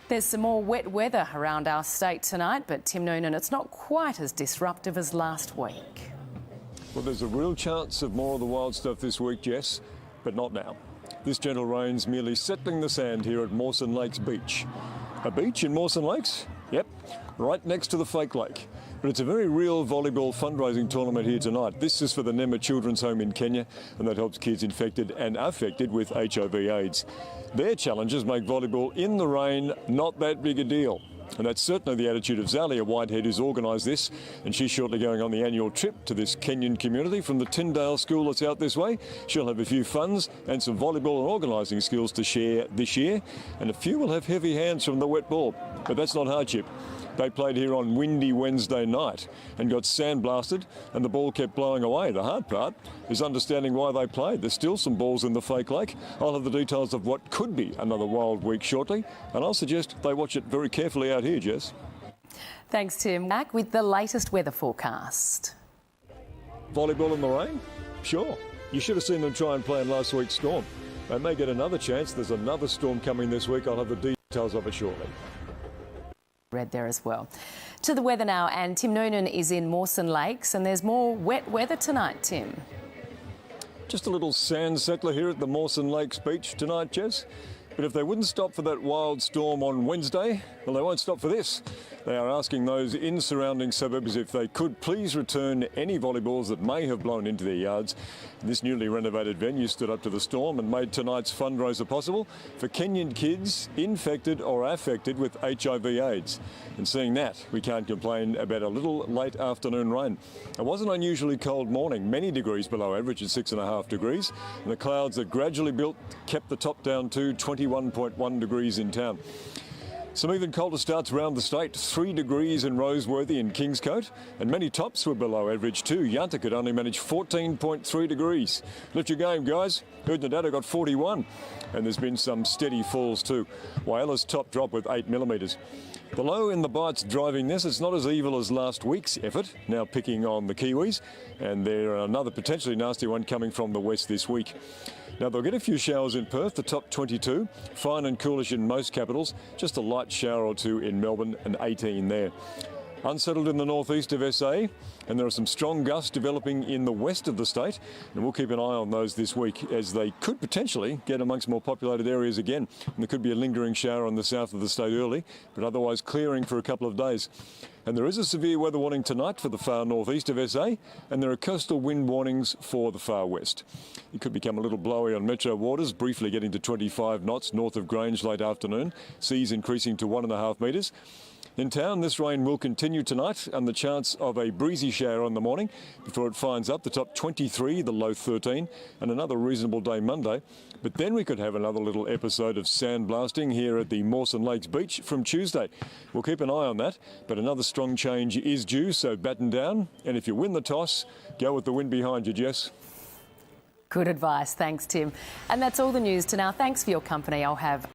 There's some more wet weather around our state tonight, but Tim Noonan, it's not quite as disruptive as last week. Well, there's a real chance of more of the wild stuff this week, Jess, but not now. This gentle rain's merely settling the sand here at Mawson Lakes Beach. A beach in Mawson Lakes? Yep, right next to the fake lake. But it's a very real volleyball fundraising tournament here tonight. This is for the Neema Children's Home in Kenya, and that helps kids infected and affected with HIV/AIDS. Their challenges make volleyball in the rain not that big a deal. And that's certainly the attitude of Zalia Whitehead, who's organised this. And she's shortly going on the annual trip to this Kenyan community from the Tyndale School that's out this way. She'll have a few funds and some volleyball and organising skills to share this year. And a few will have heavy hands from the wet ball. But that's not hardship. They played here on windy Wednesday night and got sandblasted, and the ball kept blowing away. The hard part is understanding why they played. There's still some balls in the fake lake. I'll have the details of what could be another wild week shortly, and I'll suggest they watch it very carefully out here, Jess. Thanks, Tim. Back with the latest weather forecast. Volleyball in the rain? Sure. You should have seen them try and play in last week's storm. They may get another chance. There's another storm coming this week. I'll have the details of it shortly. Read there as well. To the weather now, and Tim Noonan is in Mawson Lakes, and there's more wet weather tonight, Tim. Just a little sand settler here at the Mawson Lakes Beach tonight, Jess. But if they wouldn't stop for that wild storm on Wednesday, well, they won't stop for this. They are asking those in surrounding suburbs if they could please return any volleyballs that may have blown into their yards. This newly renovated venue stood up to the storm and made tonight's fundraiser possible for Kenyan kids infected or affected with HIV/AIDS. And seeing that, we can't complain about a little late afternoon rain. It was an unusually cold morning, many degrees below average at 6.5 degrees. And the clouds that gradually built kept the top down to 21.1 degrees in town. Some even colder starts around the state. 3 degrees in Roseworthy and Kingscote, and many tops were below average too. Yanta could only manage 14.3 degrees. Lift your game, guys. Erdnadata got 41, and there's been some steady falls too. Whyala's top drop with 8 millimetres. The low in the bites driving this. It's not as evil as last week's effort, now picking on the Kiwis, and there are another potentially nasty one coming from the west this week. Now, they'll get a few showers in Perth, the top 22, fine and coolish in most capitals, just a light shower or two in Melbourne and 18 there. Unsettled in the northeast of SA, and there are some strong gusts developing in the west of the state, and we'll keep an eye on those this week as they could potentially get amongst more populated areas again. And there could be a lingering shower on the south of the state early, but otherwise clearing for a couple of days. And there is a severe weather warning tonight for the far northeast of SA, and there are coastal wind warnings for the far west. It could become a little blowy on metro waters, briefly getting to 25 knots north of Grange late afternoon, seas increasing to 1.5 metres. In town, this rain will continue tonight, and the chance of a breezy shower on the morning before it finds up the top 23, the low 13, and another reasonable day Monday. But then we could have another little episode of sandblasting here at the Mawson Lakes Beach from Tuesday. We'll keep an eye on that, but another strong change is due, so batten down. And if you win the toss, go with the wind behind you, Jess. Good advice. Thanks, Tim. And that's all the news to now. Thanks for your company. I'll have